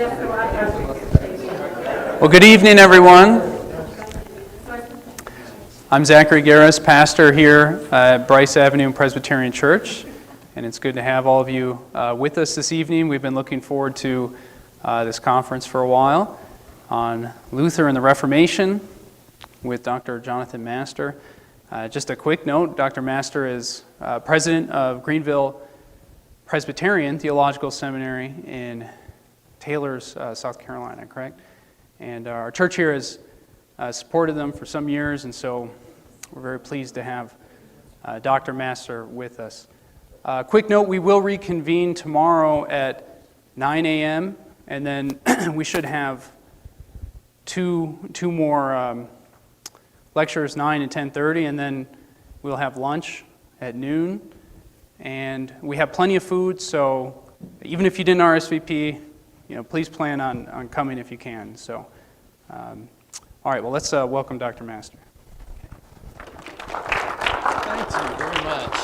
Well, good evening, everyone. I'm Zachary Garris, pastor here at Bryce Avenue Presbyterian Church, and it's good to have all of you with us this evening. We've been looking forward to this conference for a while on Luther and the Reformation with Dr. Jonathan Master. Just a quick note, Dr. Master is president of Greenville Presbyterian Theological Seminary in Taylor's, South Carolina, correct? And our church here has supported them for some years, and so we're very pleased to have Dr. Master with us. Quick note, we will reconvene tomorrow at 9 a.m., and then we should have two more lectures, 9 and 10:30, and then we'll have lunch at noon. And we have plenty of food, so even if you didn't RSVP, please plan on coming if you can. So, all right, well, let's welcome Dr. Master. Thank you very much.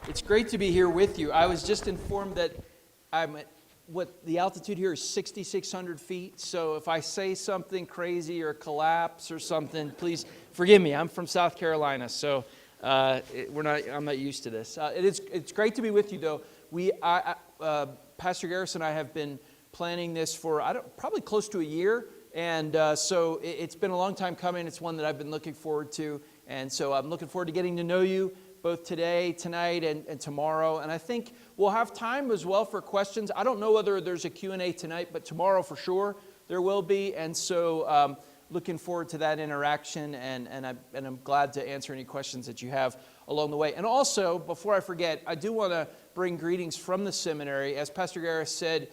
It's great to be here with you. I was just informed that the altitude here is 6,600 feet, so if I say something crazy or collapse or something, please forgive me. I'm from South Carolina, so I'm not used to this. It's great to be with you, though. Pastor Garris and I have been planning this for probably close to a year, and so it's been a long time coming. It's one that I've been looking forward to, and so I'm looking forward to getting to know you both today, tonight, and tomorrow. And I think we'll have time as well for questions. I don't know whether there's a Q&A tonight, but tomorrow for sure there will be, and so looking forward to that interaction, and I'm glad to answer any questions that you have along the way. And also, before I forget, I do want to bring greetings from the seminary. As Pastor Garris said,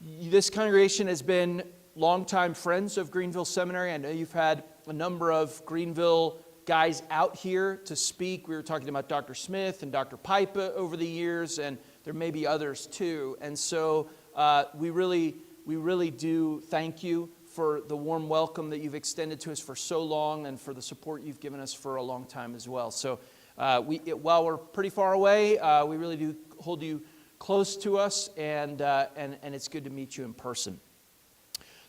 this congregation has been longtime friends of Greenville Seminary. I know you've had a number of Greenville guys out here to speak. We were talking about Dr. Smith and Dr. Pipa over the years, and there may be others too. And so we really do thank you for the warm welcome that you've extended to us for so long, and for the support you've given us for a long time as well. So while we're pretty far away, we really do hold you close to us, and it's good to meet you in person.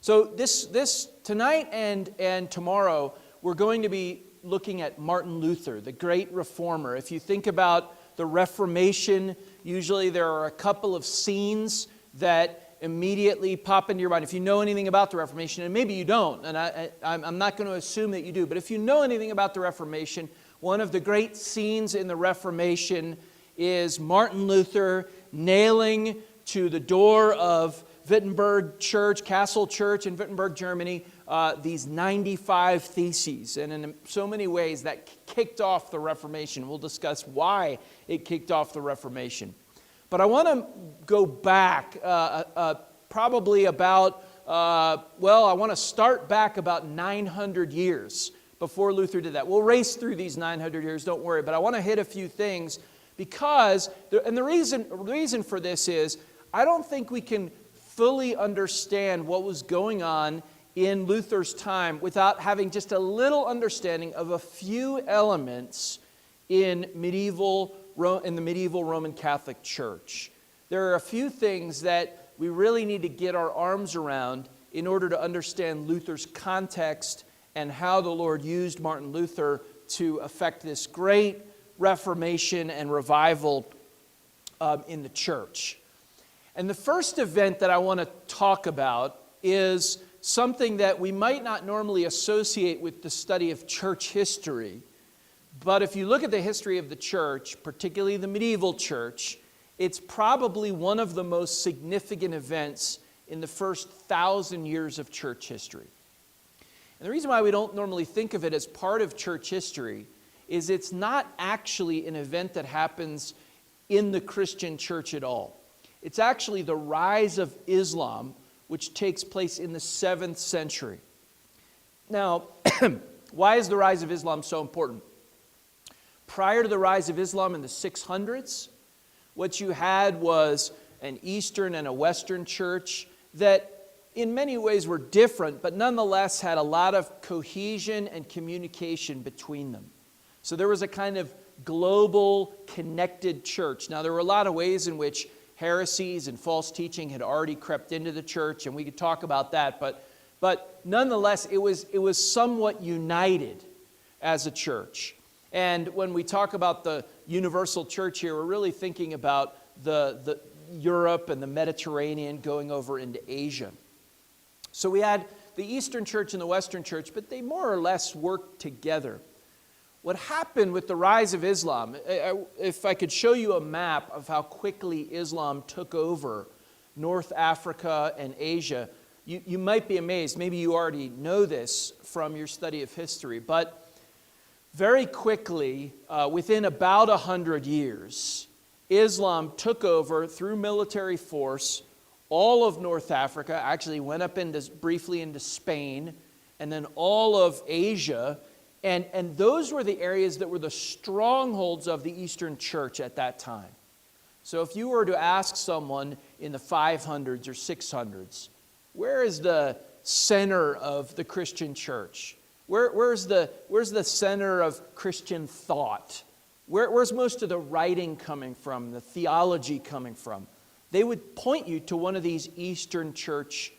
So this tonight and tomorrow, we're going to be looking at Martin Luther, the great reformer. If you think about the Reformation, usually there are a couple of scenes that immediately pop into your mind. If you know anything about the Reformation, and maybe you don't, and I'm not going to assume that you do, but if you know anything about the Reformation, one of the great scenes in the Reformation is Martin Luther nailing to the door of Wittenberg Church, Castle Church in Wittenberg, Germany, these 95 theses. And in so many ways that kicked off the Reformation. We'll discuss why it kicked off the Reformation. But I want to go back probably about, I want to start back about 900 years before Luther did that. We'll race through these 900 years, don't worry, but I want to hit a few things because, and the reason for this is, I don't think we can fully understand what was going on in Luther's time without having just a little understanding of a few elements in the medieval Roman Catholic Church. There are a few things that we really need to get our arms around in order to understand Luther's context and how the Lord used Martin Luther to effect this great Reformation and revival in the church. And the first event that I want to talk about is something that we might not normally associate with the study of church history. But if you look at the history of the church, particularly the medieval church, it's probably one of the most significant events in the first 1,000 years of church history. And the reason why we don't normally think of it as part of church history is it's not actually an event that happens in the Christian church at all. It's actually the rise of Islam, which takes place in the 7th century. Now, why is the rise of Islam so important? Prior to the rise of Islam in the 600s, what you had was an Eastern and a Western church that in many ways were different, but nonetheless had a lot of cohesion and communication between them. So there was a kind of global connected church. Now, there were a lot of ways in which heresies and false teaching had already crept into the church, and we could talk about that, but nonetheless, it was somewhat united as a church. And when we talk about the universal church here, we're really thinking about the Europe and the Mediterranean going over into Asia. So we had the Eastern Church and the Western Church, but they more or less worked together. What happened with the rise of Islam, if I could show you a map of how quickly Islam took over North Africa and Asia, you might be amazed. Maybe you already know this from your study of history, but very quickly, within about 100 years, Islam took over through military force all of North Africa, actually went up briefly into Spain, and then all of Asia. And those were the areas that were the strongholds of the Eastern Church at that time. So if you were to ask someone in the 500s or 600s, where is the center of the Christian church? Where's the center of Christian thought? Where's most of the writing coming from, the theology coming from? They would point you to one of these Eastern Church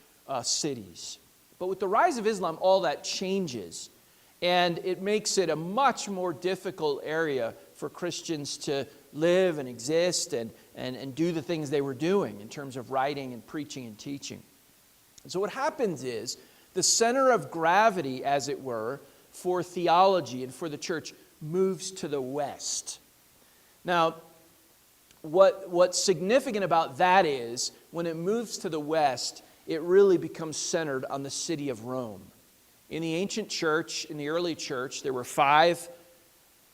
cities. But with the rise of Islam, all that changes. And it makes it a much more difficult area for Christians to live and exist and do the things they were doing in terms of writing and preaching and teaching. And so what happens is the center of gravity, as it were, for theology and for the church moves to the west. Now, what's significant about that is when it moves to the west, it really becomes centered on the city of Rome. In the ancient church, in the early church, there were 5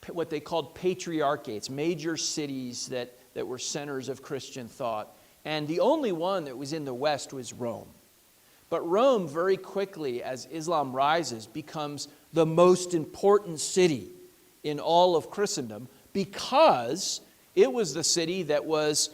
what they called patriarchates, major cities that were centers of Christian thought. And the only one that was in the west was Rome. But Rome, very quickly, as Islam rises, becomes the most important city in all of Christendom because it was the city that was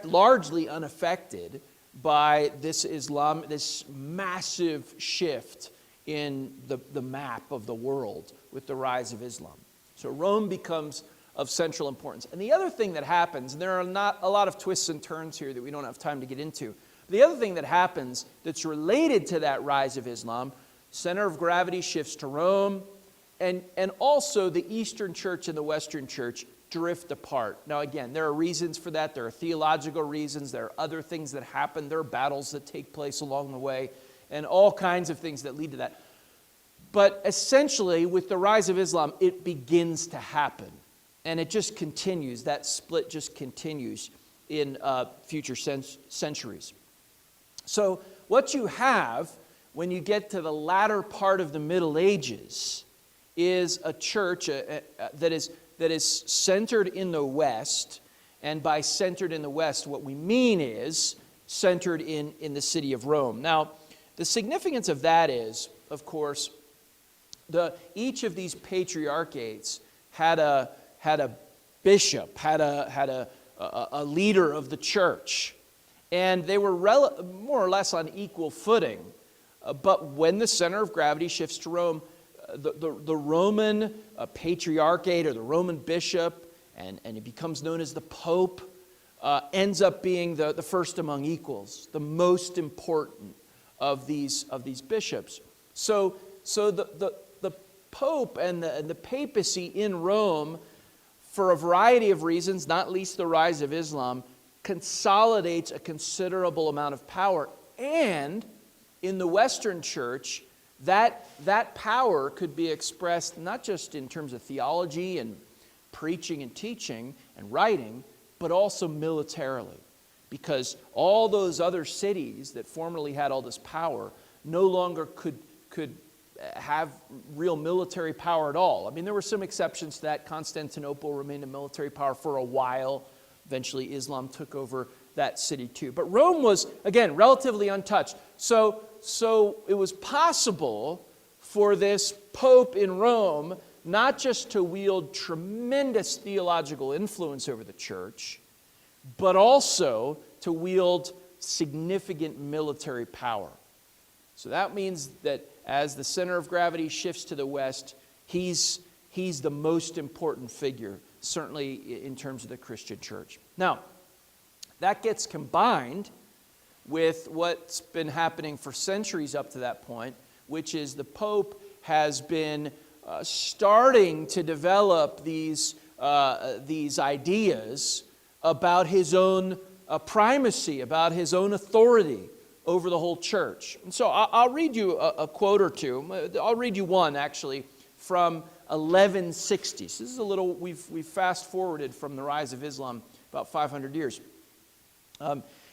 largely unaffected by this massive shift in the map of the world with the rise of Islam. So Rome becomes of central importance. And the other thing that happens, and there are not a lot of twists and turns here that we don't have time to get into, the other thing that happens that's related to that rise of Islam, center of gravity shifts to Rome, and also the Eastern Church and the Western Church drift apart. Now again, there are reasons for that. There are theological reasons. There are other things that happen. There are battles that take place along the way, and all kinds of things that lead to that. But essentially, with the rise of Islam, it begins to happen. And it just continues. That split just continues in future centuries. So what you have when you get to the latter part of the Middle Ages is a church that is centered in the West. And by centered in the West, what we mean is centered in the city of Rome. Now, the significance of that is, of course, each of these patriarchates had a bishop, had a leader of the church, and they were more or less on equal footing. But when the center of gravity shifts to Rome, the Roman patriarchate or the Roman bishop, and it becomes known as the Pope, ends up being the first among equals, the most important of these bishops. So the Pope and the papacy in Rome, for a variety of reasons, not least the rise of Islam, consolidates a considerable amount of power. And in the Western Church, that power could be expressed not just in terms of theology and preaching and teaching and writing, but also militarily. Because all those other cities that formerly had all this power no longer could have real military power at all. I mean, there were some exceptions to that. Constantinople remained a military power for a while. Eventually, Islam took over that city too. But Rome was, again, relatively untouched. So it was possible for this Pope in Rome not just to wield tremendous theological influence over the church, but also to wield significant military power. So that means that as the center of gravity shifts to the west, he's the most important figure, certainly in terms of the Christian church. Now, That gets combined with what's been happening for centuries up to that point, which is the Pope has been starting to develop these ideas about his own primacy, about his own authority over the whole church. And so I'll read you a quote or two. I'll read you one, actually, from 1160. So this is a little, we've fast forwarded from the rise of Islam about 500 years.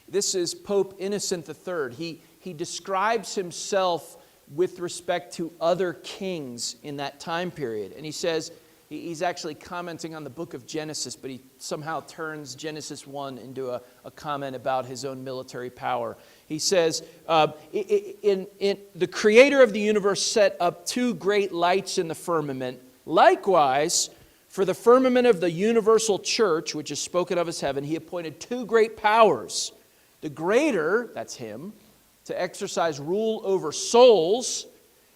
This is Pope Innocent III. He describes himself with respect to other kings in that time period. And he says, he's actually commenting on the book of Genesis, but he somehow turns Genesis 1 into a comment about his own military power. He says, the creator of the universe set up two great lights in the firmament. Likewise, for the firmament of the universal church, which is spoken of as heaven, he appointed two great powers. The greater, that's him, to exercise rule over souls,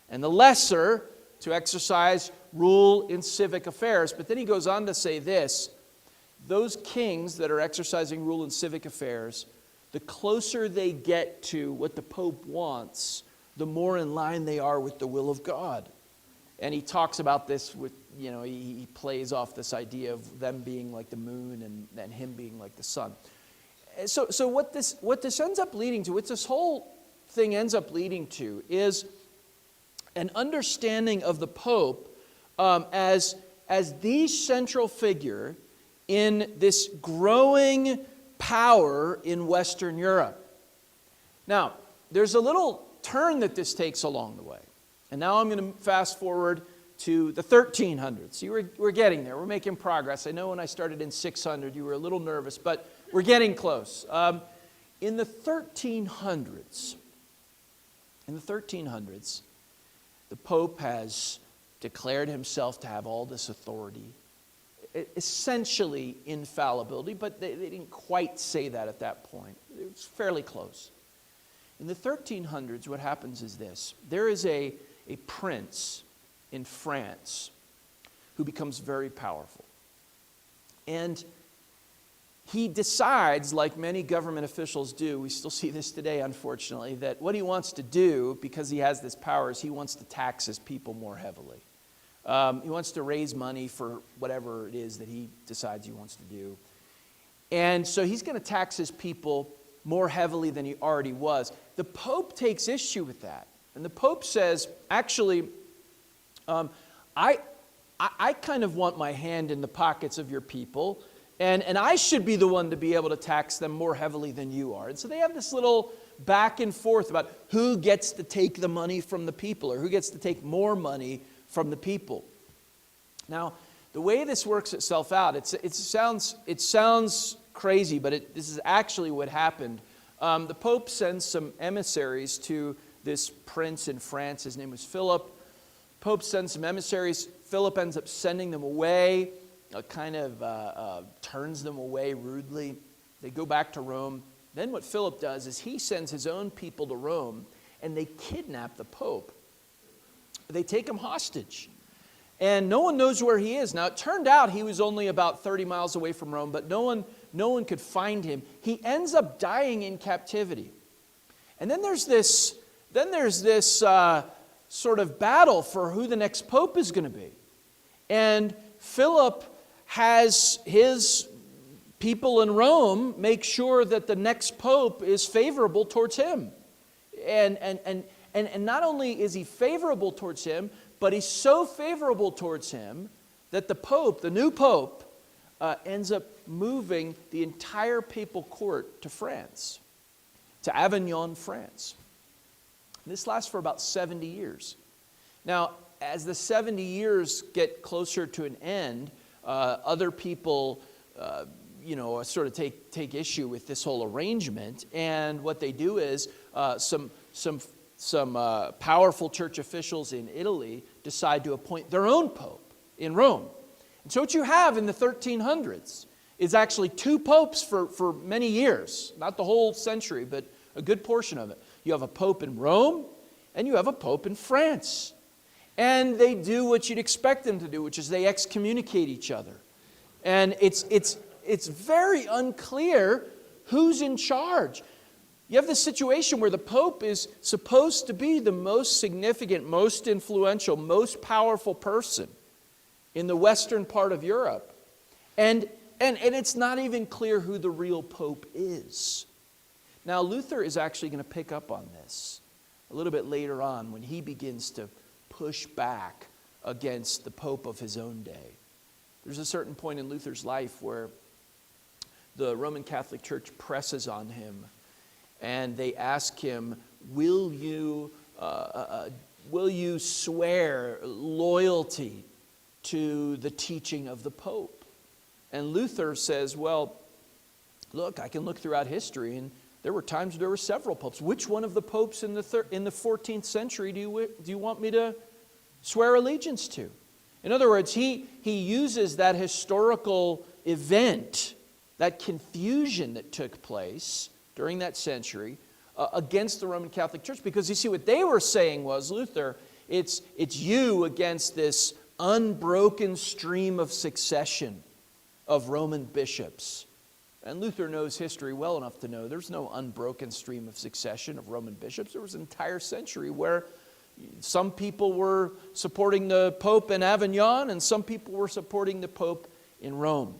and the lesser to exercise rule in civic affairs. But then he goes on to say this: those kings that are exercising rule in civic affairs, the closer they get to what the Pope wants, the more in line they are with the will of God. And he talks about this with, he plays off this idea of them being like the moon and him being like the sun. So what this ends up leading to, what this whole thing ends up leading to, is an understanding of the Pope as the central figure in this growing power in Western Europe. Now, there's a little turn that this takes along the way. And now I'm going to fast forward to the 1300s. See, we're getting there. We're making progress. I know when I started in 600, you were a little nervous, but we're getting close. In the 1300s, the Pope has declared himself to have all this authority, essentially infallibility, but they didn't quite say that at that point. It was fairly close. In the 1300s, what happens is this. There is a prince in France who becomes very powerful. And he decides, like many government officials do, we still see this today, unfortunately, that what he wants to do, because he has this power, is he wants to tax his people more heavily. He wants to raise money for whatever it is that he decides he wants to do. And so he's going to tax his people more heavily than he already was. The Pope takes issue with that. And the Pope says, actually, I kind of want my hand in the pockets of your people, and I should be the one to be able to tax them more heavily than you are. And so they have this little back and forth about who gets to take the money from the people, or who gets to take more money from the people. Now, the way this works itself out, it sounds crazy, but this is actually what happened. The Pope sends some emissaries to this prince in France. His name was Philip. Pope sends some emissaries. Philip ends up sending them away, turns them away rudely. They go back to Rome. Then what Philip does is he sends his own people to Rome, and they kidnap the Pope. They take him hostage. And no one knows where he is. Now, it turned out he was only about 30 miles away from Rome, but no one could find him. He ends up dying in captivity. And then there's this sort of battle for who the next pope is going to be. And Philip has his people in Rome make sure that the next pope is favorable towards him. And not only is he favorable towards him, but he's so favorable towards him that the new pope, ends up moving the entire papal court to France, to Avignon, France. This lasts for about 70 years. Now, as the 70 years get closer to an end, other people, sort of take issue with this whole arrangement. And what they do is some powerful church officials in Italy decide to appoint their own pope in Rome. And so what you have in the 1300s is actually two popes for many years, not the whole century, but a good portion of it. You have a pope in Rome, and you have a pope in France. And they do what you'd expect them to do, which is they excommunicate each other. And it's very unclear Who's in charge? You have this situation where the Pope is supposed to be the most significant, most influential, most powerful person in the western part of Europe. And it's not even clear who the real Pope is. Now, Luther is actually going to pick up on this a little bit later on when he begins to push back against the Pope of his own day. There's a certain point in Luther's life where the Roman Catholic Church presses on him and they ask him, will you swear loyalty to the teaching of the Pope? And Luther says, well, look, I can look throughout history, and there were times there were several popes. Which one of the popes in the 14th century do you want me to swear allegiance to? In other words, he uses that historical event, that confusion that took place during that century against the Roman Catholic Church. Because you see, what they were saying was, Luther, it's you against this unbroken stream of succession of Roman bishops. And Luther knows history well enough to know there's no unbroken stream of succession of Roman bishops. There was an entire century where some people were supporting the Pope in Avignon and some people were supporting the Pope in Rome.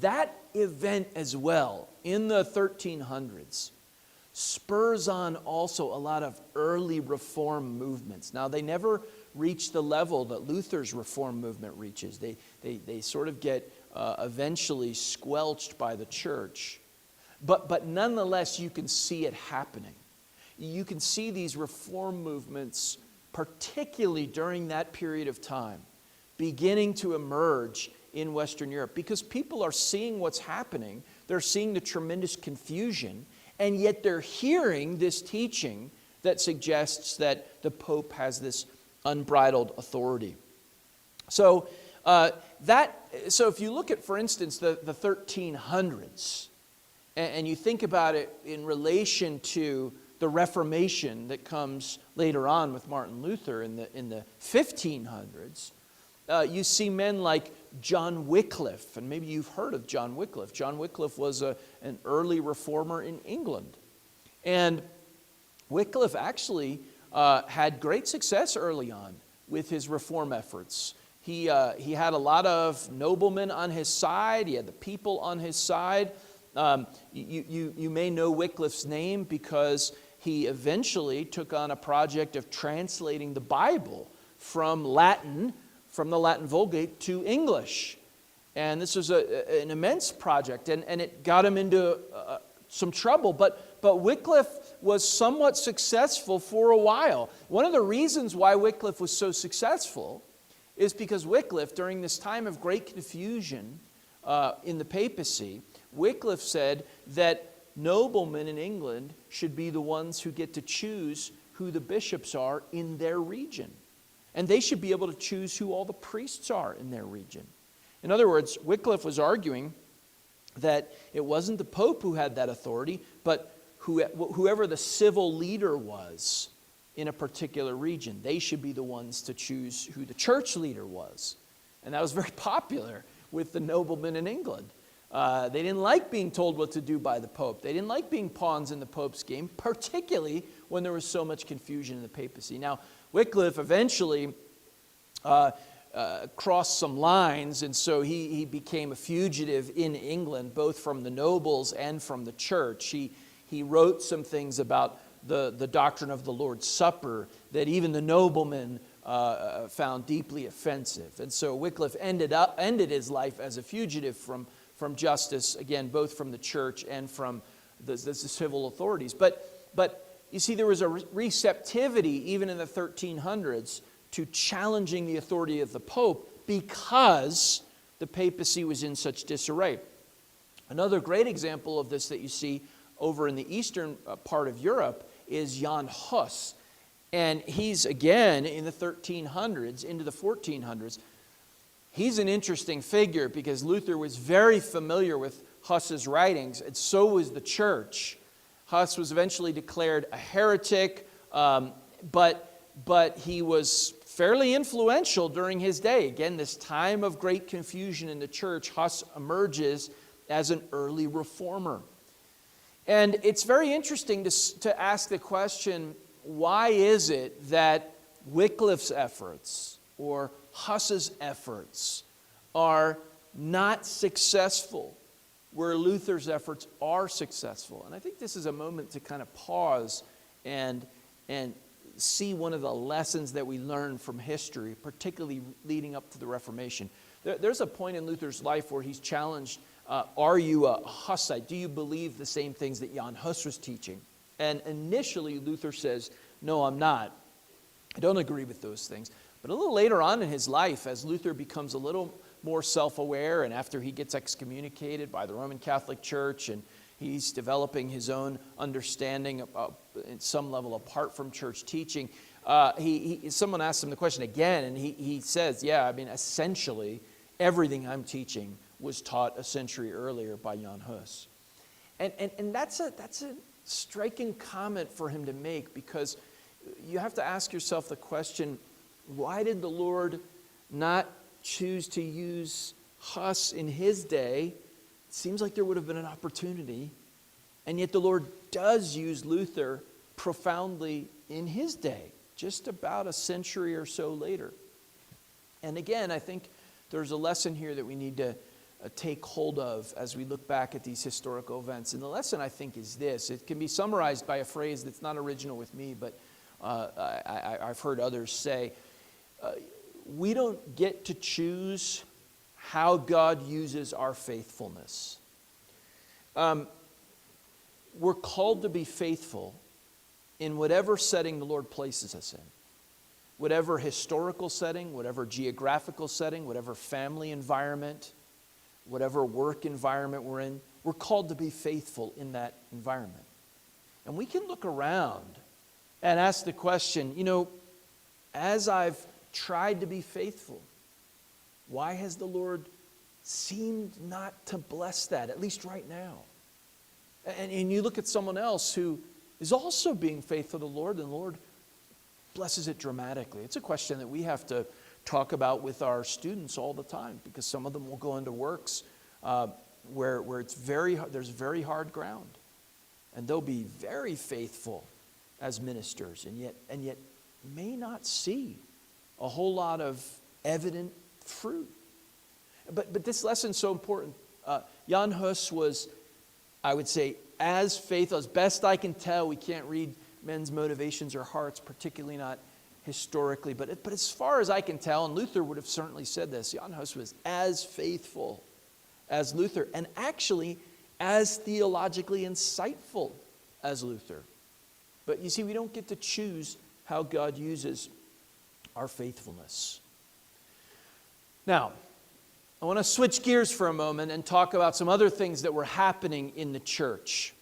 That event as well, in the 1300s, spurs on also a lot of early reform movements. Now, they never reach the level that Luther's reform movement reaches. They sort of get eventually squelched by the church. But nonetheless, you can see it happening. You can see these reform movements, particularly during that period of time, beginning to emerge in Western Europe because people are seeing what's happening. They're seeing the tremendous confusion, and yet they're hearing this teaching that suggests that the Pope has this unbridled authority. So if you look at, for instance, the 1300s, and you think about it in relation to the Reformation that comes later on with Martin Luther in the 1500s, you see men like John Wycliffe, and maybe you've heard of John Wycliffe. John Wycliffe was an early reformer in England. And Wycliffe actually had great success early on with his reform efforts. He had a lot of noblemen on his side. He had the people on his side. You may know Wycliffe's name because he eventually took on a project of translating the Bible from Latin, from the Latin Vulgate to English. And this was an immense project, and it got him into some trouble. But Wycliffe was somewhat successful for a while. One of the reasons why Wycliffe was so successful is because Wycliffe, during this time of great confusion in the papacy, Wycliffe said that noblemen in England should be the ones who get to choose who the bishops are in their region. And they should be able to choose who all the priests are in their region. In other words, Wycliffe was arguing that it wasn't the Pope who had that authority, but whoever the civil leader was in a particular region. They should be the ones to choose who the church leader was. And that was very popular with the noblemen in England. They didn't like being told what to do by the Pope. They didn't like being pawns in the Pope's game, particularly when there was so much confusion in the papacy. Now, Wycliffe eventually crossed some lines, and so he became a fugitive in England, both from the nobles and from the church. He wrote some things about the doctrine of the Lord's Supper that even the noblemen found deeply offensive. And so Wycliffe ended his life as a fugitive from justice, again, both from the church and from the civil authorities. But you see, there was a receptivity, even in the 1300s, to challenging the authority of the Pope because the papacy was in such disarray. Another great example of this that you see over in the eastern part of Europe is Jan Hus. And he's, again, in the 1300s, into the 1400s. He's an interesting figure because Luther was very familiar with Huss's writings, and so was the church. Huss was eventually declared a heretic, but he was fairly influential during his day. Again, this time of great confusion in the church, Huss emerges as an early reformer. And it's very interesting to ask the question, why is it that Wycliffe's efforts or Huss's efforts are not successful where Luther's efforts are successful? And I think this is a moment to kind of pause and see one of the lessons that we learn from history, particularly leading up to the Reformation. There's a point in Luther's life where he's challenged, are you a Hussite? Do you believe the same things that Jan Hus was teaching? And initially Luther says, no, I'm not. I don't agree with those things. But a little later on in his life, as Luther becomes a little more self-aware, and after he gets excommunicated by the Roman Catholic Church, and he's developing his own understanding in some level apart from church teaching, someone asked him the question again, and he says, yeah, I mean, essentially, everything I'm teaching was taught a century earlier by Jan Hus. And that's a striking comment for him to make, because you have to ask yourself the question, why did the Lord not choose to use Hus in his day? It seems like there would have been an opportunity, and yet the Lord does use Luther profoundly in his day, just about a century or so later. And again, I think there's a lesson here that we need to take hold of as we look back at these historical events. And the lesson, I think, is this. It can be summarized by a phrase that's not original with me, but I've heard others say, we don't get to choose how God uses our faithfulness. We're called to be faithful in whatever setting the Lord places us in. Whatever historical setting, whatever geographical setting, whatever family environment, whatever work environment we're in, we're called to be faithful in that environment. And we can look around and ask the question, as I've tried to be faithful, why has the Lord seemed not to bless that, at least right now? And you look at someone else who is also being faithful to the Lord, and the Lord blesses it dramatically. It's a question that we have to talk about with our students all the time, because some of them will go into works where there's very hard ground, and they'll be very faithful as ministers, and yet may not see a whole lot of evident fruit. But this lesson's so important. Jan Hus was, I would say, as faithful, as best I can tell. We can't read men's motivations or hearts, particularly not historically, but as far as I can tell, and Luther would have certainly said this, Jan Hus was as faithful as Luther, and actually as theologically insightful as Luther. But you see, we don't get to choose how God uses our faithfulness. Now, I want to switch gears for a moment and talk about some other things that were happening in the church.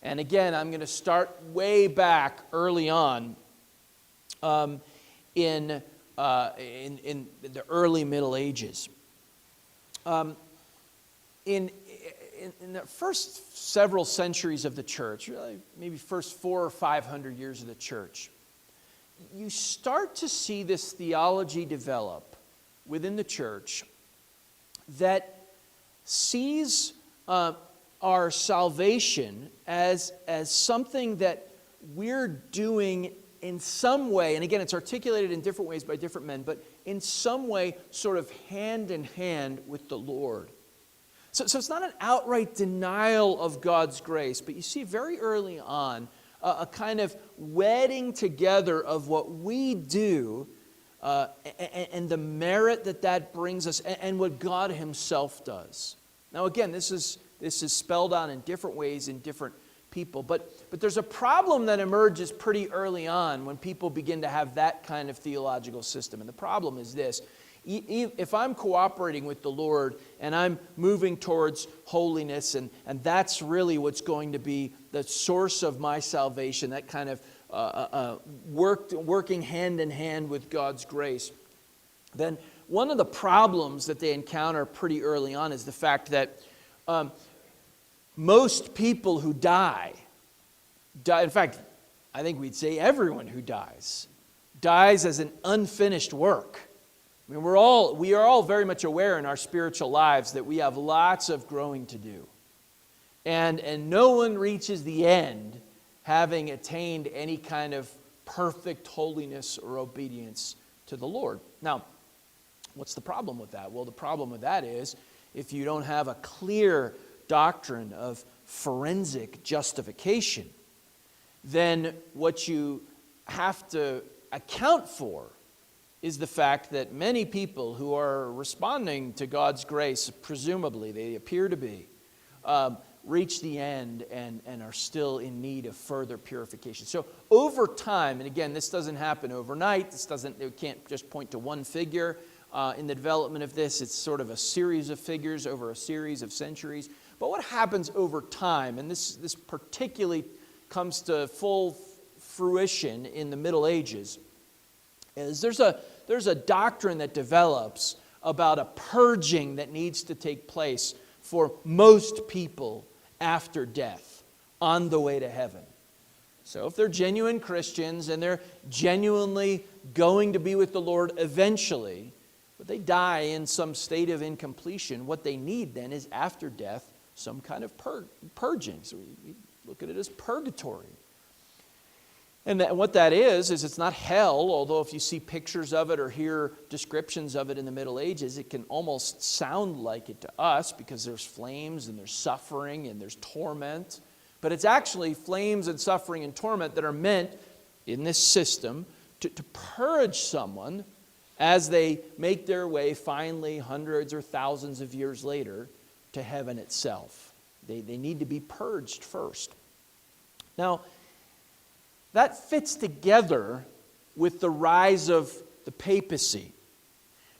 And again, I'm going to start way back early on in the early Middle Ages. In the first several centuries of the church, really maybe first 400 or 500 years of the church, you start to see this theology develop within the church that sees our salvation as something that we're doing in some way, and again, it's articulated in different ways by different men, but in some way sort of hand in hand with the Lord. So it's not an outright denial of God's grace, but you see very early on a kind of wedding together of what we do and the merit that brings us, and what God Himself does. Now again, this is spelled out in different ways in different people, but there's a problem that emerges pretty early on when people begin to have that kind of theological system. And the problem is this: if I'm cooperating with the Lord and I'm moving towards holiness, and that's really what's going to be the source of my salvation, that kind of working hand in hand with God's grace, then one of the problems that they encounter pretty early on is the fact that most people who die, in fact, I think we'd say everyone who dies as an unfinished work. I mean, we are all very much aware in our spiritual lives that we have lots of growing to do. And no one reaches the end having attained any kind of perfect holiness or obedience to the Lord. Now, what's the problem with that? Well, the problem with that is if you don't have a clear doctrine of forensic justification, then what you have to account for is the fact that many people who are responding to God's grace, presumably they appear to be, reach the end and are still in need of further purification. So over time, and again, this doesn't happen overnight, it can't just point to one figure in the development of this. It's sort of a series of figures over a series of centuries. But what happens over time, and this particularly comes to full fruition in the Middle Ages, is there's a doctrine that develops about a purging that needs to take place for most people after death on the way to heaven. So if they're genuine Christians and they're genuinely going to be with the Lord eventually, but they die in some state of incompletion, what they need then is after death some kind of purging. So we look at it as purgatory. And what that is it's not hell, although if you see pictures of it or hear descriptions of it in the Middle Ages, it can almost sound like it to us because there's flames and there's suffering and there's torment. But it's actually flames and suffering and torment that are meant in this system to purge someone as they make their way finally hundreds or thousands of years later to heaven itself. They need to be purged first. Now, that fits together with the rise of the papacy.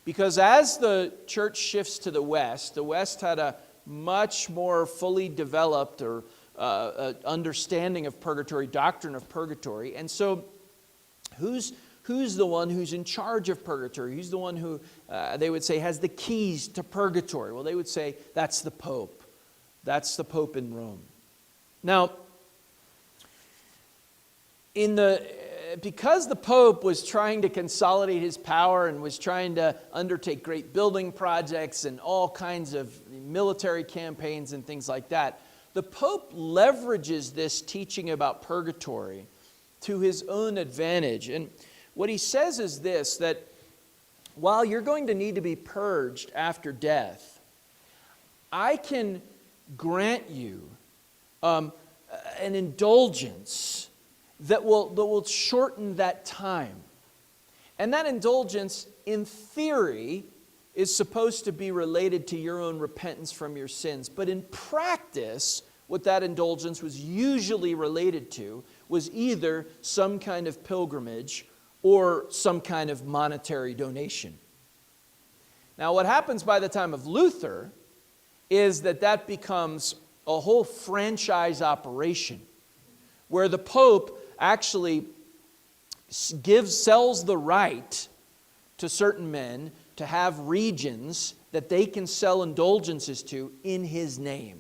Because as the church shifts to the West had a much more fully developed or understanding of purgatory, doctrine of purgatory. And so who's the one who's in charge of purgatory? Who's the one who, they would say, has the keys to purgatory? Well, they would say that's the Pope. That's the Pope in Rome. Now, because the Pope was trying to consolidate his power and was trying to undertake great building projects and all kinds of military campaigns and things like that, the Pope leverages this teaching about purgatory to his own advantage. And what he says is this, that while you're going to need to be purged after death, I can grant you an indulgence that will shorten that time. And that indulgence, in theory, is supposed to be related to your own repentance from your sins. But in practice, what that indulgence was usually related to was either some kind of pilgrimage or some kind of monetary donation. Now, what happens by the time of Luther is that becomes a whole franchise operation where the Pope actually sells the right to certain men to have regions that they can sell indulgences to in his name.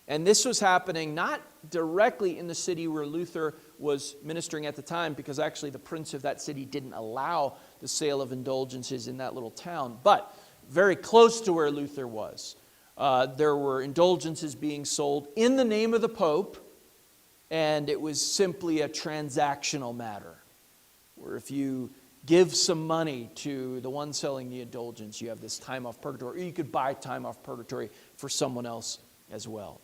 And this was happening not directly in the city where Luther was ministering at the time, because actually the prince of that city didn't allow the sale of indulgences in that little town, but very close to where Luther was. There were indulgences being sold in the name of the Pope, and it was simply a transactional matter, where if you give some money to the one selling the indulgence, you have this time off purgatory, or you could buy time off purgatory for someone else as well.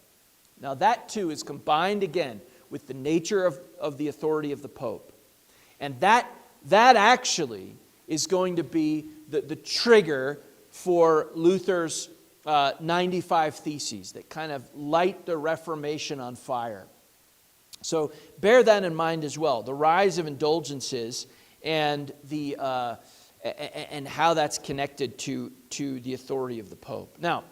Now that too is combined again with the nature of the authority of the Pope. And that actually is going to be the trigger for Luther's 95 Theses that kind of light the Reformation on fire. So bear that in mind as well, the rise of indulgences and and how that's connected to the authority of the Pope. Now,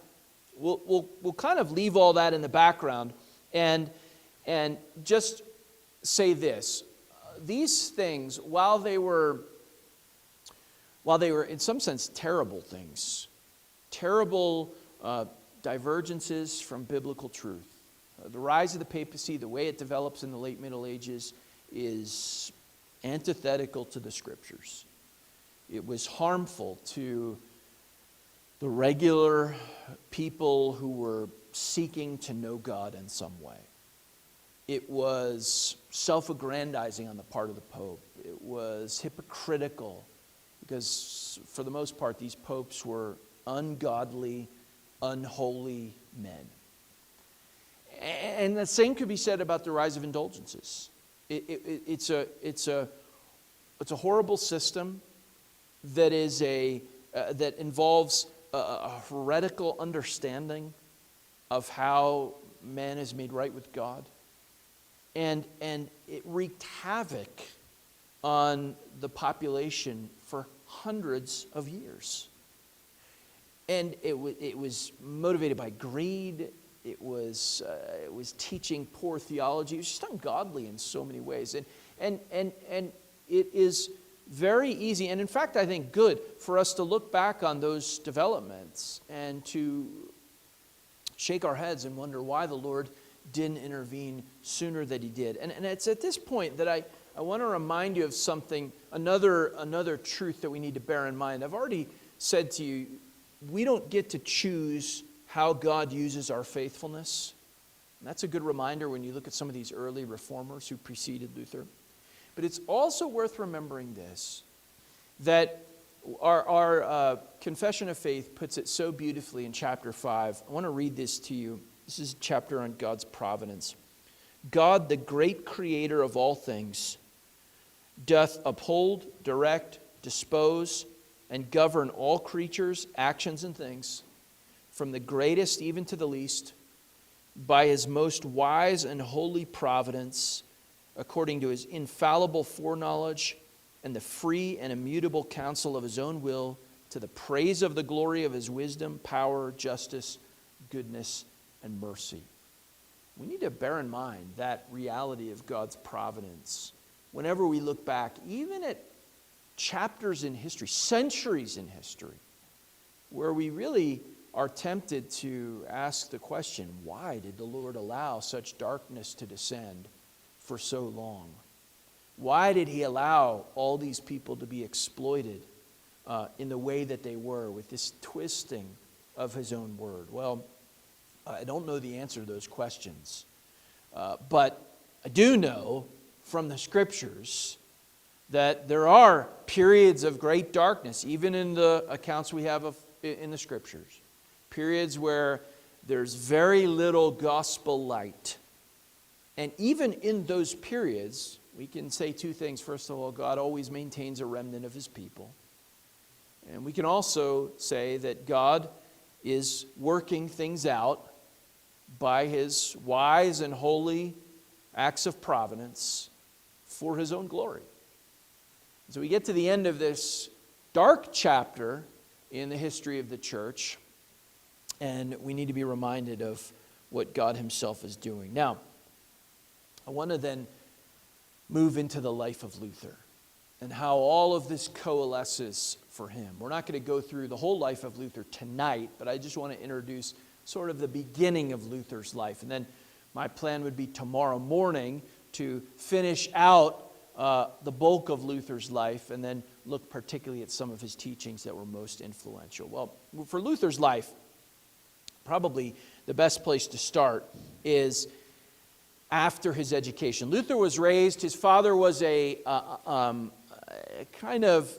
we'll kind of leave all that in the background and just say this: these things, while they were in some sense terrible things, terrible divergences from biblical truth. The rise of the papacy, the way it develops in the late Middle Ages, is antithetical to the Scriptures. It was harmful to the regular people who were seeking to know God in some way. It was self-aggrandizing on the part of the Pope. It was hypocritical because, for the most part, these popes were ungodly, unholy men. And the same could be said about the rise of indulgences. It's a horrible system that is that involves a heretical understanding of how man is made right with God. And it wreaked havoc on the population for hundreds of years. And it was motivated by greed. It was teaching poor theology. It was just ungodly in so many ways. And it is very easy, and in fact I think good, for us to look back on those developments and to shake our heads and wonder why the Lord didn't intervene sooner than He did. And it's at this point that I want to remind you of something, another truth that we need to bear in mind. I've already said to you, we don't get to choose how God uses our faithfulness. And that's a good reminder when you look at some of these early reformers who preceded Luther. But it's also worth remembering this, that our Confession of Faith puts it so beautifully in chapter 5. I want to read this to you. This is a chapter on God's providence. God, the great creator of all things, doth uphold, direct, dispose, and govern all creatures, actions, and things, from the greatest even to the least, by His most wise and holy providence, according to His infallible foreknowledge and the free and immutable counsel of His own will, to the praise of the glory of His wisdom, power, justice, goodness, and mercy. We need to bear in mind that reality of God's providence whenever we look back, even at chapters in history, centuries in history, where we really are tempted to ask the question, why did the Lord allow such darkness to descend for so long? Why did He allow all these people to be exploited in the way that they were, with this twisting of His own word? Well, I don't know the answer to those questions, but I do know from the Scriptures that there are periods of great darkness, even in the accounts we have in the Scriptures. Periods where there's very little gospel light. And even in those periods, we can say two things. First of all, God always maintains a remnant of His people. And we can also say that God is working things out by His wise and holy acts of providence for His own glory. So we get to the end of this dark chapter in the history of the church, and we need to be reminded of what God Himself is doing. Now, I want to then move into the life of Luther and how all of this coalesces for him. We're not going to go through the whole life of Luther tonight, but I just want to introduce sort of the beginning of Luther's life. And then my plan would be tomorrow morning to finish out the bulk of Luther's life and then look particularly at some of his teachings that were most influential. Well, for Luther's life, probably the best place to start is after his education. Luther was raised, his father was a kind of,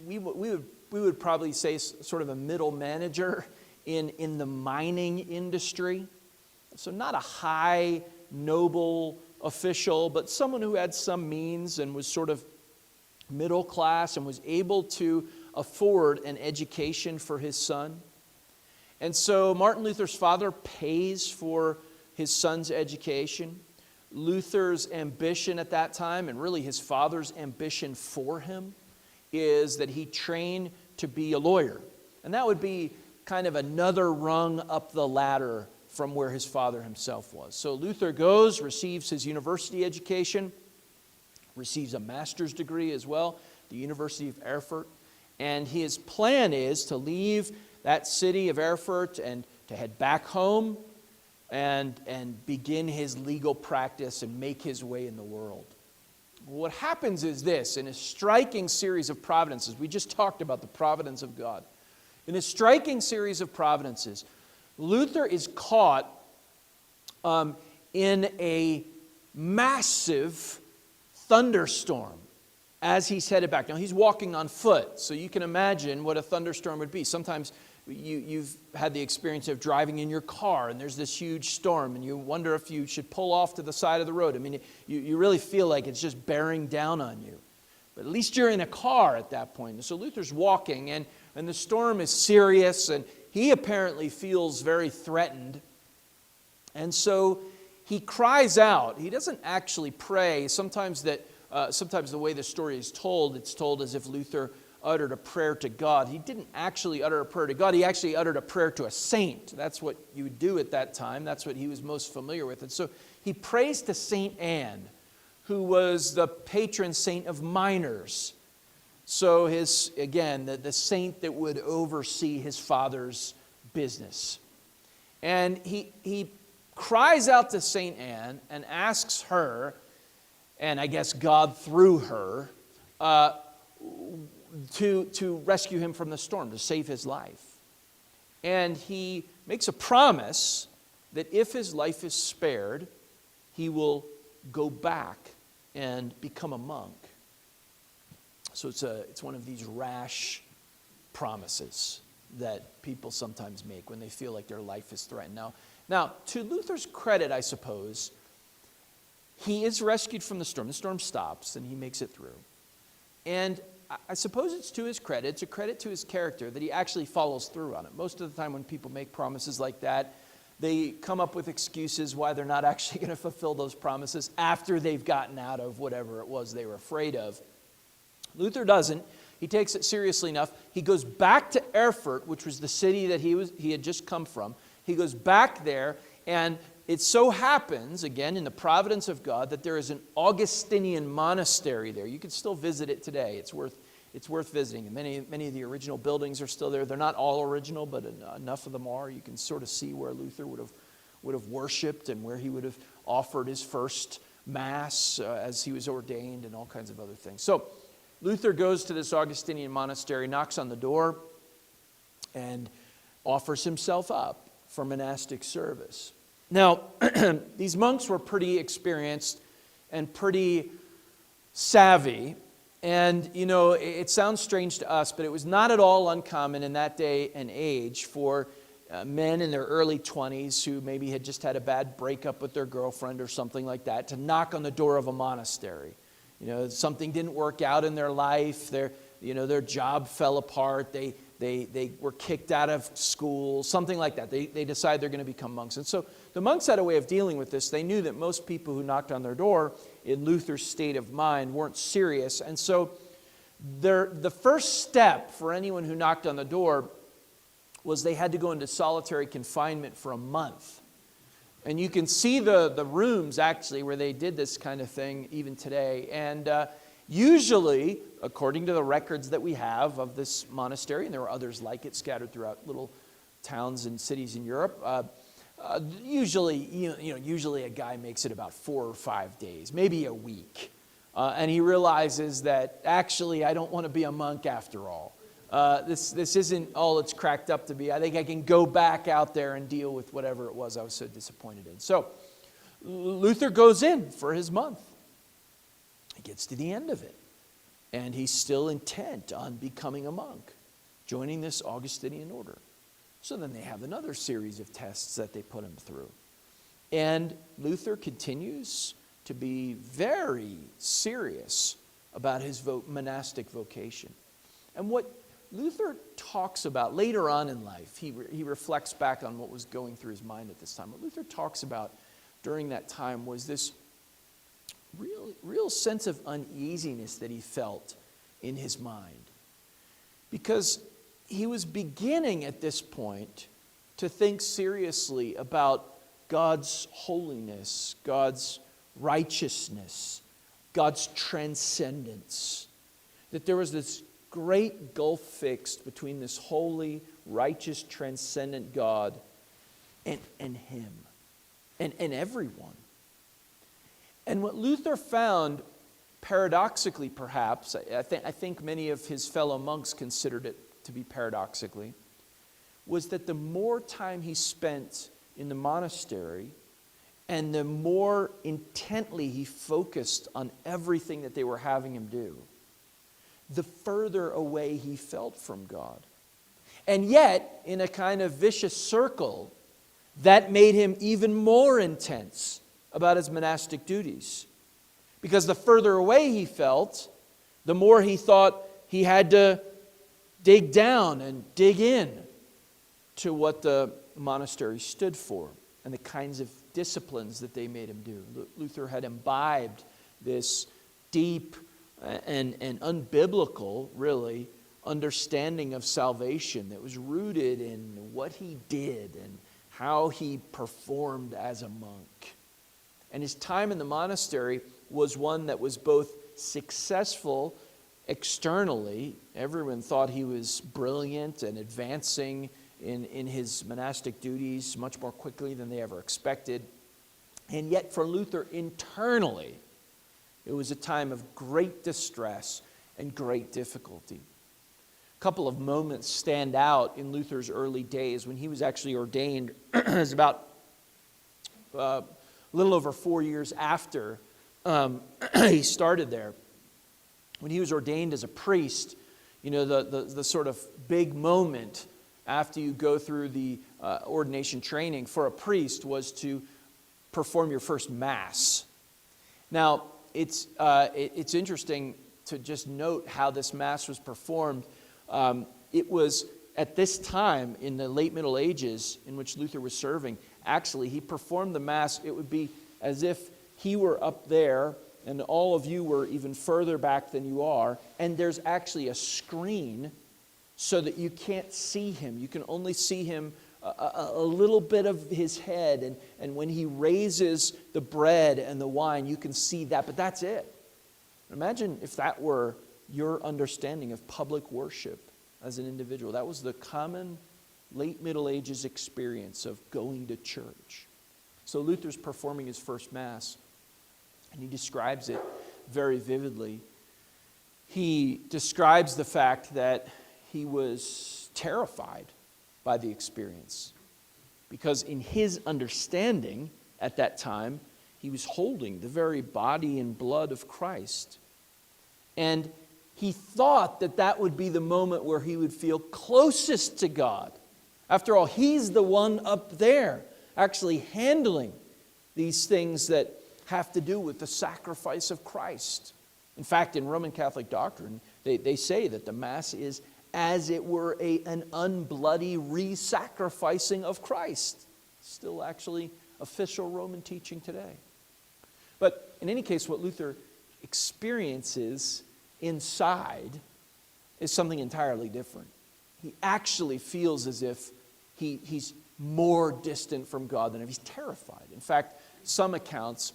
we would probably say sort of a middle manager in the mining industry. So not a high, noble official, but someone who had some means and was sort of middle class and was able to afford an education for his son. And so Martin Luther's father pays for his son's education. Luther's ambition at that time, and really his father's ambition for him, is that he train to be a lawyer. And that would be kind of another rung up the ladder from where his father himself was. So Luther goes, receives his university education, receives a master's degree as well, the University of Erfurt. And his plan is to leave that city of Erfurt and to head back home and begin his legal practice and make his way in the world. What happens is this, in a striking series of providences, we just talked about the providence of God. In a striking series of providences, Luther is caught in a massive thunderstorm as he's headed back. Now, he's walking on foot, so you can imagine what a thunderstorm would be. Sometimes you've had the experience of driving in your car, and there's this huge storm, and you wonder if you should pull off to the side of the road. I mean, you really feel like it's just bearing down on you. But at least you're in a car at that point. And so Luther's walking, and the storm is serious, and he apparently feels very threatened. And so he cries out. He doesn't actually pray. Sometimes the way the story is told, it's told as if Luther uttered a prayer to God. He didn't actually utter a prayer to God. He actually uttered a prayer to a saint. That's what you would do at that time. That's what he was most familiar with. And so he prays to Saint Anne, who was the patron saint of miners. So the saint that would oversee his father's business. And he cries out to Saint Anne and asks her, and I guess God through her, to rescue him from the storm, to save his life. And he makes a promise that if his life is spared, he will go back and become a monk. So it's one of these rash promises that people sometimes make when they feel like their life is threatened. Now, to Luther's credit, I suppose, he is rescued from the storm. The storm stops, and he makes it through. And I suppose it's to his credit. It's a credit to his character that he actually follows through on it. Most of the time when people make promises like that, they come up with excuses why they're not actually going to fulfill those promises after they've gotten out of whatever it was they were afraid of. Luther doesn't. He takes it seriously enough. He goes back to Erfurt, which was the city that he had just come from. He goes back there, and it so happens, again, in the providence of God, that there is an Augustinian monastery there. You can still visit it today. It's worth visiting. Many of the original buildings are still there. They're not all original, but enough of them are. You can sort of see where Luther would have worshipped and where he would have offered his first Mass as he was ordained and all kinds of other things. So Luther goes to this Augustinian monastery, knocks on the door, and offers himself up for monastic service. Now, these monks were pretty experienced and pretty savvy. And, it sounds strange to us, but it was not at all uncommon in that day and age for men in their early 20s who maybe had just had a bad breakup with their girlfriend or something like that to knock on the door of a monastery. Something didn't work out in their life. Their job fell apart. They were kicked out of school, something like that. They decide they're going to become monks. And so the monks had a way of dealing with this. They knew that most people who knocked on their door in Luther's state of mind weren't serious. And so the first step for anyone who knocked on the door was they had to go into solitary confinement for a month. And you can see the rooms, actually, where they did this kind of thing even today. And usually, according to the records that we have of this monastery, and there were others like it scattered throughout little towns and cities in Europe, usually a guy makes it about 4 or 5 days, maybe a week. And he realizes that, actually, I don't want to be a monk after all. This isn't all it's cracked up to be. I think I can go back out there and deal with whatever it was I was so disappointed in. So Luther goes in for his month. He gets to the end of it, and he's still intent on becoming a monk, joining this Augustinian order. So then they have another series of tests that they put him through. And Luther continues to be very serious about his monastic vocation. And what Luther talks about later on in life, he reflects back on what was going through his mind at this time. What Luther talks about during that time was this real sense of uneasiness that he felt in his mind. Because he was beginning at this point to think seriously about God's holiness, God's righteousness, God's transcendence. That there was this great gulf fixed between this holy, righteous, transcendent God and him and everyone. And what Luther found, paradoxically perhaps, I think many of his fellow monks considered it to be paradoxically, was that the more time he spent in the monastery and the more intently he focused on everything that they were having him do, the further away he felt from God. And yet, in a kind of vicious circle, that made him even more intense about his monastic duties. Because the further away he felt, the more he thought he had to dig down and dig in to what the monastery stood for and the kinds of disciplines that they made him do. Luther had imbibed this deep and unbiblical, really, understanding of salvation that was rooted in what he did and how he performed as a monk. And his time in the monastery was one that was both successful externally. Everyone thought he was brilliant and advancing in his monastic duties much more quickly than they ever expected. And yet for Luther internally, it was a time of great distress and great difficulty. A couple of moments stand out in Luther's early days when he was actually ordained. It was about a little over 4 years after he started there. When he was ordained as a priest, you know, the sort of big moment after you go through the ordination training for a priest was to perform your first Mass. Now, it's interesting to just note how this Mass was performed. It was at this time in the late Middle Ages in which Luther was serving, actually he performed the Mass, it would be as if he were up there and all of you were even further back than you are, and there's actually a screen so that you can't see him. You can only see him a little bit of his head, and when he raises the bread and the wine, you can see that, but that's it. Imagine if that were your understanding of public worship as an individual. That was the common late Middle Ages experience of going to church. So Luther's performing his first Mass, and he describes it very vividly. He describes the fact that he was terrified by the experience, because in his understanding at that time, he was holding the very body and blood of Christ. And he thought that that would be the moment where he would feel closest to God. After all, he's the one up there actually handling these things that have to do with the sacrifice of Christ. In fact, in Roman Catholic doctrine, they say that the Mass is as it were an unbloody re-sacrificing of Christ. Still actually official Roman teaching today. But in any case, what Luther experiences inside is something entirely different. He actually feels as if he's more distant from God than if he's terrified. In fact, some accounts,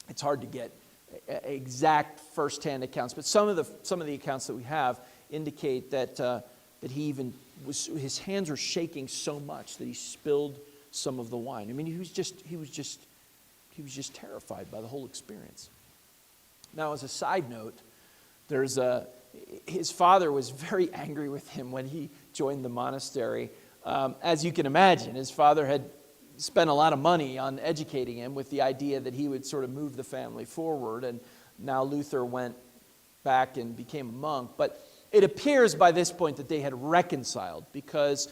it's hard to get exact first-hand accounts, but some of the accounts that we have indicate that he even his hands were shaking so much that he spilled some of the wine. I mean, he was just terrified by the whole experience. Now, as a side note, his father was very angry with him when he joined the monastery. As you can imagine, his father had spent a lot of money on educating him with the idea that he would sort of move the family forward, and now Luther went back and became a monk. But it appears by this point that they had reconciled because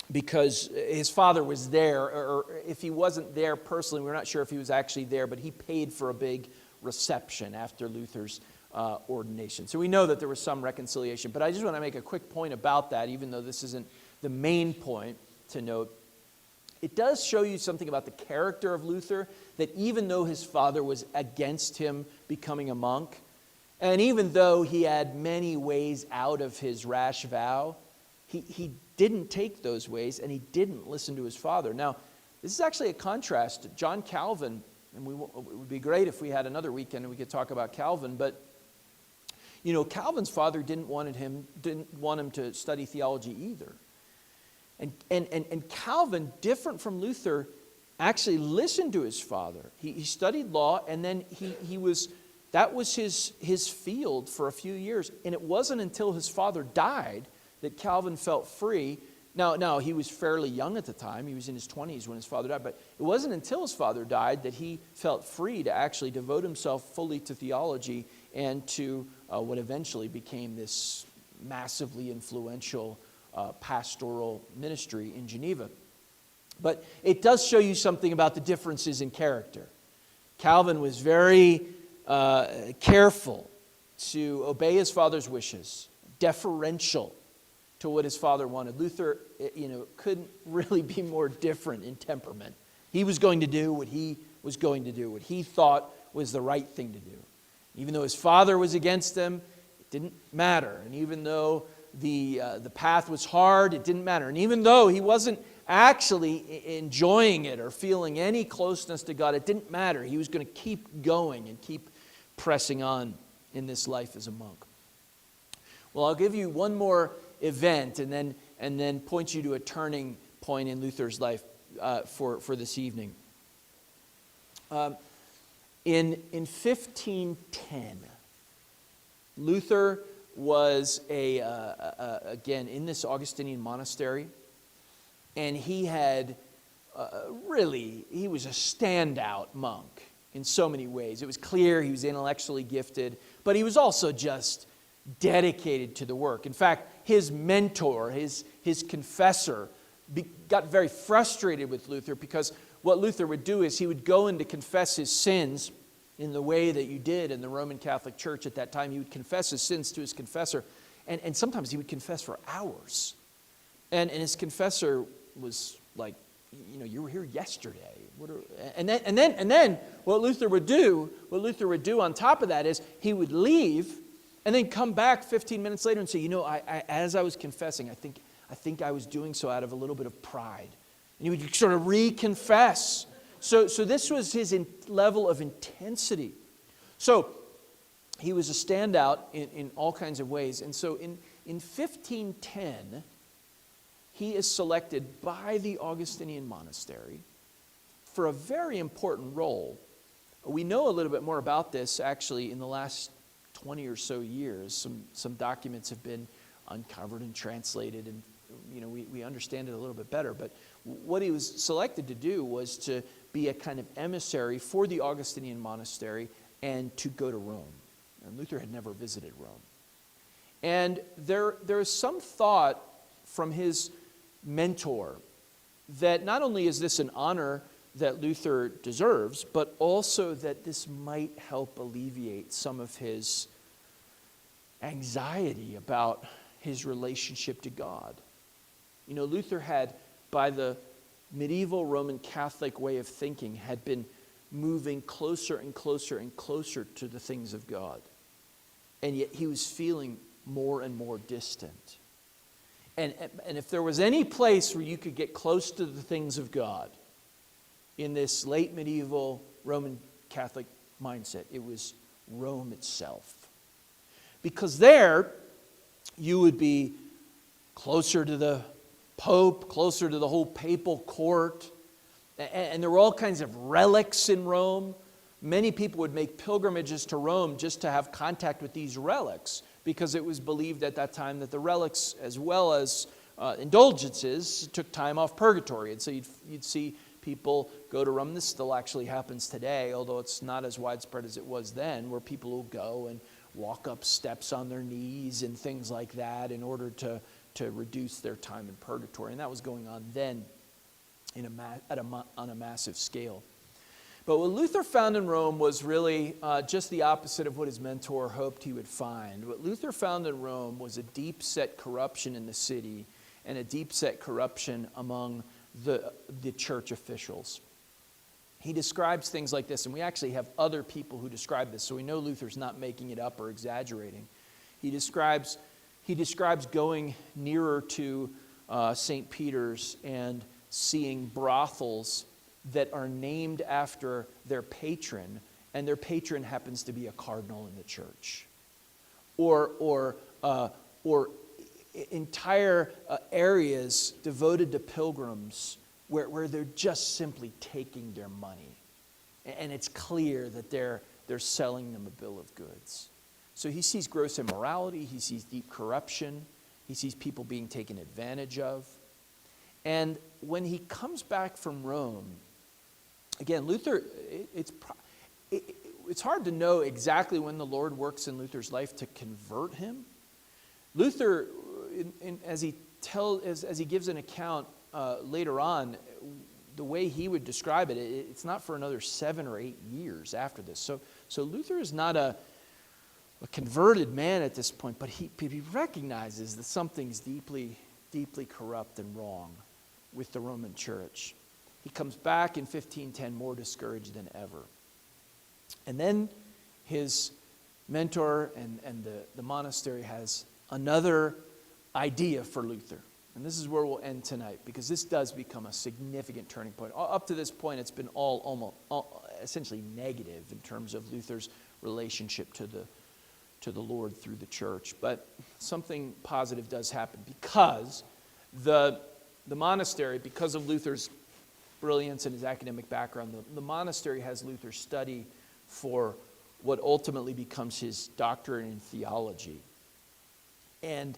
his father was there, or if he wasn't there personally, we're not sure if he was actually there, but he paid for a big reception after Luther's ordination. So we know that there was some reconciliation. But I just want to make a quick point about that, even though this isn't the main point to note. It does show you something about the character of Luther, that even though his father was against him becoming a monk, and even though he had many ways out of his rash vow, he didn't take those ways, and he didn't listen to his father. Now, this is actually a contrast to John Calvin, and it would be great if we had another weekend and we could talk about Calvin, but you know, Calvin's father didn't want him to study theology either. And Calvin, different from Luther, actually listened to his father. He studied law, and then that was his field for a few years. And it wasn't until his father died that Calvin felt free. Now, he was fairly young at the time. He was in his 20s when his father died. But it wasn't until his father died that he felt free to actually devote himself fully to theology and to what eventually became this massively influential pastoral ministry in Geneva. But it does show you something about the differences in character. Calvin was very careful to obey his father's wishes, deferential to what his father wanted. Luther, couldn't really be more different in temperament. He was going to do what he was going to do, what he thought was the right thing to do. Even though his father was against him, it didn't matter. And even though the path was hard, it didn't matter. And even though he wasn't actually enjoying it or feeling any closeness to God, it didn't matter. He was going to keep going and keep pressing on in this life as a monk. Well, I'll give you one more event and then point you to a turning point in Luther's life for this evening. In 1510, Luther was again in this Augustinian monastery, and he had he was a standout monk in so many ways. It was clear he was intellectually gifted, but he was also just dedicated to the work. In fact, his mentor, his confessor, got very frustrated with Luther, because what Luther would do is he would go in to confess his sins in the way that you did in the Roman Catholic Church at that time. He would confess his sins to his confessor, and sometimes he would confess for hours. And his confessor was like, you were here yesterday. And then what Luther would do on top of that is he would leave and then come back 15 minutes later and say, as I was confessing, I think I was doing so out of a little bit of pride. And he would sort of reconfess. So this was his level of intensity. So he was a standout in all kinds of ways. And so in 1510, he is selected by the Augustinian monastery for a very important role. We know a little bit more about this actually in the last 20 or so years. Some documents have been uncovered and translated, and we understand it a little bit better. But what he was selected to do was to be a kind of emissary for the Augustinian monastery and to go to Rome. And Luther had never visited Rome. And there is some thought from his mentor that not only is this an honor that Luther deserves, but also that this might help alleviate some of his anxiety about his relationship to God. Luther had, by the medieval Roman Catholic way of thinking, had been moving closer and closer and closer to the things of God. And yet he was feeling more and more distant. And if there was any place where you could get close to the things of God in this late medieval Roman Catholic mindset, it was Rome itself. Because there, you would be closer to the Pope, closer to the whole papal court. And there were all kinds of relics in Rome. Many people would make pilgrimages to Rome just to have contact with these relics, because it was believed at that time that the relics, as well as indulgences, took time off purgatory. And so you'd see people go to Rome. This still actually happens today, although it's not as widespread as it was then, where people will go and walk up steps on their knees and things like that in order to reduce their time in purgatory. And that was going on then on a massive scale. But what Luther found in Rome was really just the opposite of what his mentor hoped he would find. What Luther found in Rome was a deep-set corruption in the city and a deep-set corruption among the church officials. He describes things like this, and we actually have other people who describe this, so we know Luther's not making it up or exaggerating. He describes going nearer to St. Peter's and seeing brothels that are named after their patron, and their patron happens to be a cardinal in the church. Or entire areas devoted to pilgrims where they're just simply taking their money. And it's clear that they're selling them a bill of goods. So he sees gross immorality, he sees deep corruption, He sees people being taken advantage of. And when he comes back from Rome, again, Luther, it's hard to know exactly when the Lord works in Luther's life to convert him. Luther, as he gives an account later on, the way he would describe it, it's not for another 7 or 8 years after this. So Luther is not a converted man at this point, but he recognizes that something's deeply, deeply corrupt and wrong with the Roman Church. He comes back in 1510 more discouraged than ever. And then his mentor and the monastery has another idea for Luther. And this is where we'll end tonight, because this does become a significant turning point. Up to this point, it's been all essentially negative in terms of Luther's relationship to the Lord through the church. But something positive does happen, because the monastery, because of Luther's brilliance and his academic background, the monastery has Luther study for what ultimately becomes his doctorate in theology. And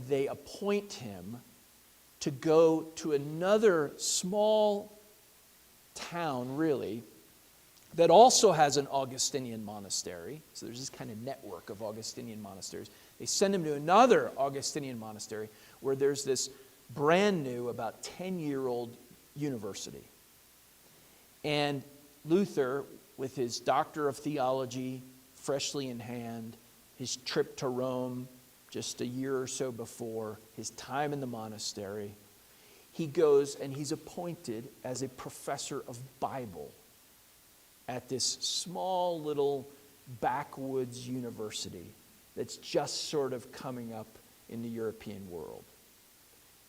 they appoint him to go to another small town, really, that also has an Augustinian monastery. So there's this kind of network of Augustinian monasteries. They send him to another Augustinian monastery where there's this brand new, about 10-year-old university. And Luther, with his doctor of theology freshly in hand, his trip to Rome just a year or so before, his time in the monastery, he goes and he's appointed as a professor of Bible at this small little backwoods university that's just sort of coming up in the European world.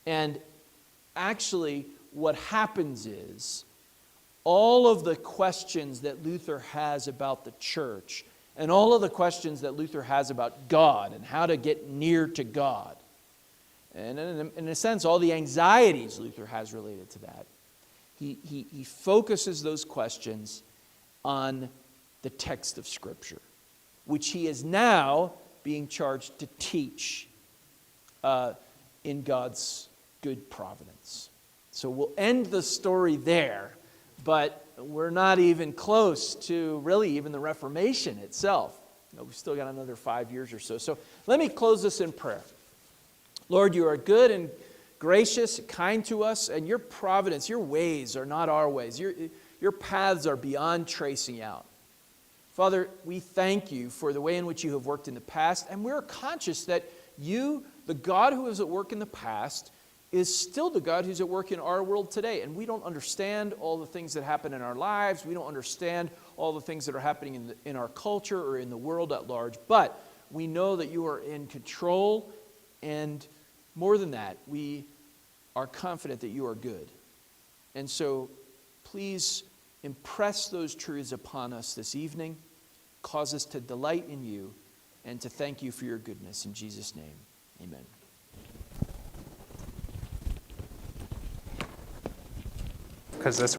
And actually, what happens is all of the questions that Luther has about the church and all of the questions that Luther has about God and how to get near to God, and in a sense, all the anxieties Luther has related to that, he focuses those questions on the text of Scripture, which he is now being charged to teach in God's good providence. So we'll end the story there, but we're not even close to really even the Reformation itself. We've still got another 5 years or so. So let me close this in prayer. Lord, you are good and gracious, kind to us, and your providence, your ways are not our ways. Your paths are beyond tracing out. Father, we thank you for the way in which you have worked in the past, and we're conscious that you, the God who is at work in the past, is still the God who's at work in our world today. And we don't understand all the things that happen in our lives. We don't understand all the things that are happening in our culture or in the world at large. But we know that you are in control, and more than that, we are confident that you are good. And so please impress those truths upon us this evening. Cause us to delight in you and to thank you for your goodness. In Jesus' name, amen. Because that's